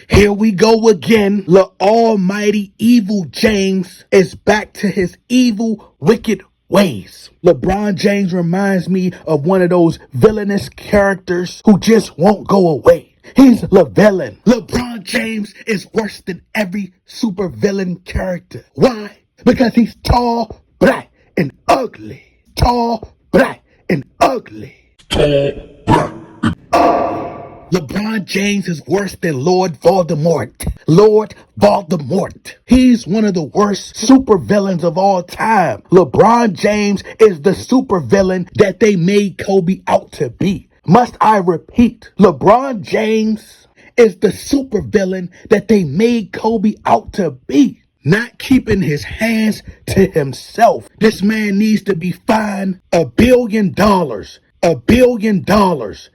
Here we go again. The almighty evil James is back to his evil, wicked ways. LeBron James reminds me of one of those villainous characters who just won't go away. He's the villain. LeBron James is worse than every supervillain character. Why? Because he's tall, black, and ugly. Tall, black, and ugly. Tall, black, and ugly. LeBron James is worse than Lord Voldemort. Lord Voldemort. He's one of the worst supervillains of all time. LeBron James is the supervillain that they made Kobe out to be. Must I repeat? LeBron James is the supervillain that they made Kobe out to be. Not keeping his hands to himself. This man needs to be fined $1 billion. $1 billion. $1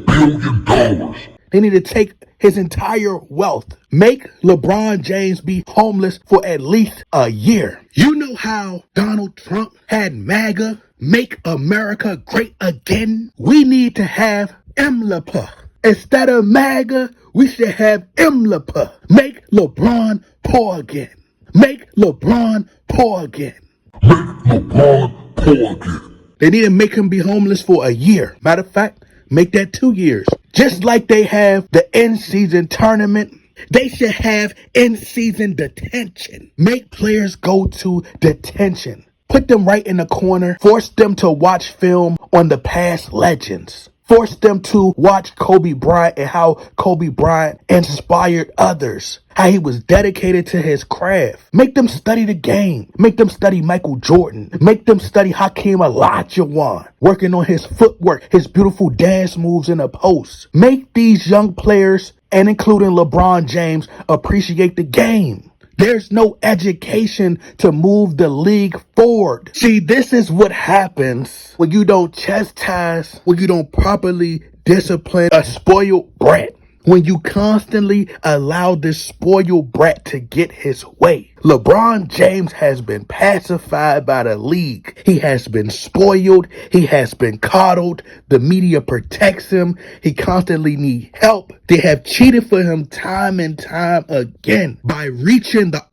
billion. They need to take his entire wealth. Make LeBron James be homeless for at least a year. You know how Donald Trump had MAGA, Make America Great Again? We need to have MLAPA. Instead of MAGA, we should have MLAPA. Make LeBron poor again. Make LeBron poor again. Make LeBron poor again. They need to make him be homeless for a year. Matter of fact, make that 2 years. Just like they have the in-season tournament, they should have in-season detention. Make players go to detention. Put them right in the corner. Force them to watch film on the past legends. Force them to watch Kobe Bryant and how Kobe Bryant inspired others. How he was dedicated to his craft. Make them study the game. Make them study Michael Jordan. Make them study Hakeem Olajuwon. Working on his footwork, his beautiful dance moves in the post. Make these young players, and including LeBron James, appreciate the game. There's no education to move the league forward. See, this is what happens when you don't chastise, when you don't properly discipline a spoiled brat. When you constantly allow this spoiled brat to get his way. LeBron James has been pacified by the league. He has been spoiled. He has been coddled. The media protects him. He constantly needs help. They have cheated for him time and time again by reaching the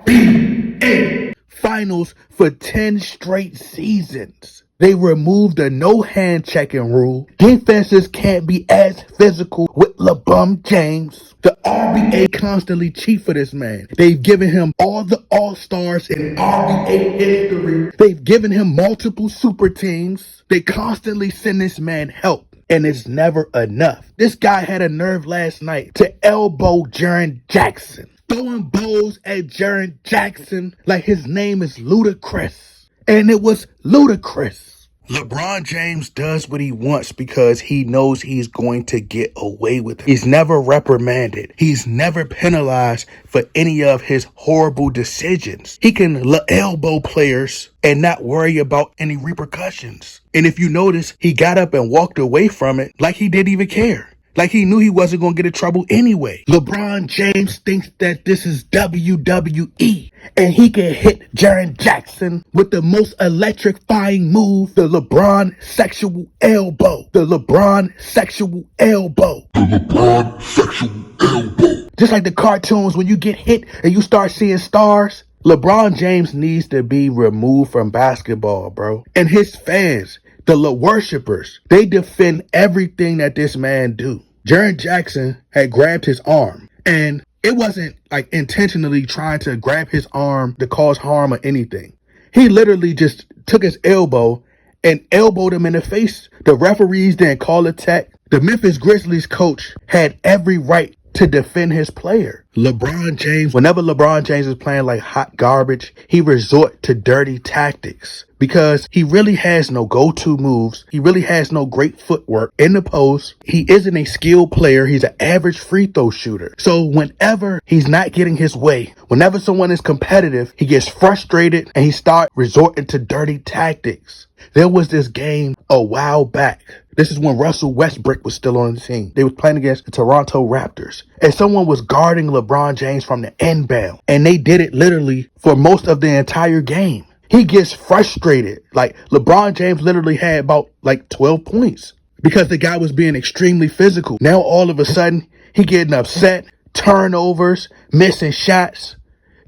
NBA finals for 10 straight seasons. They removed the no hand checking rule. Defenses can't be as physical with LeBron James. The RBA constantly cheat for this man. They've given him all the all-stars in RBA history. They've given him multiple super teams. They constantly send this man help. And it's never enough. This guy had a nerve last night to elbow Jaren Jackson. Throwing bows at Jaren Jackson like his name is ludicrous. And it was ludicrous. LeBron James does what he wants because he knows he's going to get away with it. He's never reprimanded. He's never penalized for any of his horrible decisions. He can elbow players and not worry about any repercussions. And if you notice, he got up and walked away from it like he didn't even care. Like he knew he wasn't going to get in trouble anyway. LeBron James thinks that this is WWE and he can hit Jaren Jackson with the most electrifying move, the LeBron sexual elbow. The LeBron sexual elbow. The LeBron sexual elbow. Just like the cartoons when you get hit and you start seeing stars. LeBron James needs to be removed from basketball, bro. And his fans, the worshipers, they defend everything that this man do. Jaren Jackson had grabbed his arm, and it wasn't like intentionally trying to grab his arm to cause harm or anything. He literally just took his elbow and elbowed him in the face. The referees didn't call a tech. The Memphis Grizzlies coach had every right to defend his player. LeBron James, whenever LeBron James is playing like hot garbage, he resort to dirty tactics because he really has no go-to moves. He really has no great footwork in the post. He isn't a skilled player. He's an average free throw shooter. So whenever he's not getting his way, whenever someone is competitive, he gets frustrated and he starts resorting to dirty tactics. There was this game a while back. This is when Russell Westbrook was still on the team. They was playing against the Toronto Raptors. And someone was guarding LeBron James from the inbound. And they did it literally for most of the entire game. He gets frustrated. Like LeBron James literally had about like 12 points because the guy was being extremely physical. Now all of a sudden he getting upset. turnovers, missing shots.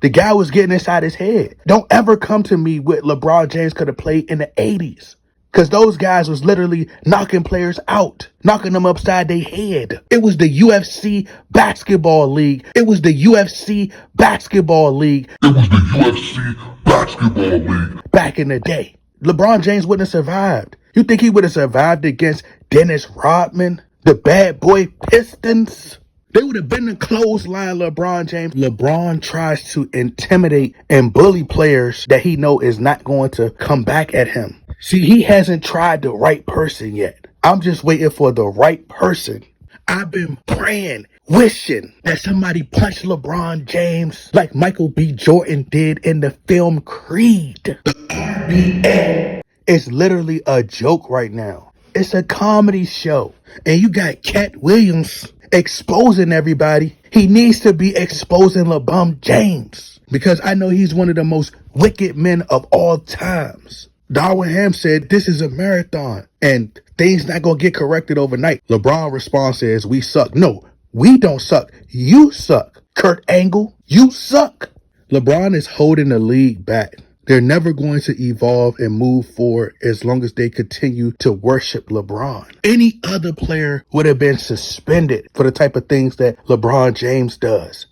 The guy was getting inside his head. Don't ever come to me with LeBron James could have played in the 80s. Because those guys was literally knocking players out, knocking them upside their head. It was the UFC basketball league. It was the UFC basketball league. It was the UFC basketball league. Back in the day. LeBron James wouldn't have survived. You think he would have survived against Dennis Rodman, the bad boy Pistons? They would have been the clothesline LeBron James. LeBron tries to intimidate and bully players that he know is not going to come back at him. See, he hasn't tried the right person yet. I'm just waiting for the right person. I've been praying, wishing that somebody punched LeBron James like Michael B. Jordan did in the film Creed. The RBL is literally a joke right now. It's a comedy show. And you got Cat Williams exposing everybody. He needs to be exposing LeBron James because I know he's one of the most wicked men of all times. Darwin Ham said this is a marathon and things not going to get corrected overnight. LeBron response is we suck. No, we don't suck. You suck. Kurt Angle, you suck. LeBron is holding the league back. They're never going to evolve and move forward as long as they continue to worship LeBron. Any other player would have been suspended for the type of things that LeBron James does.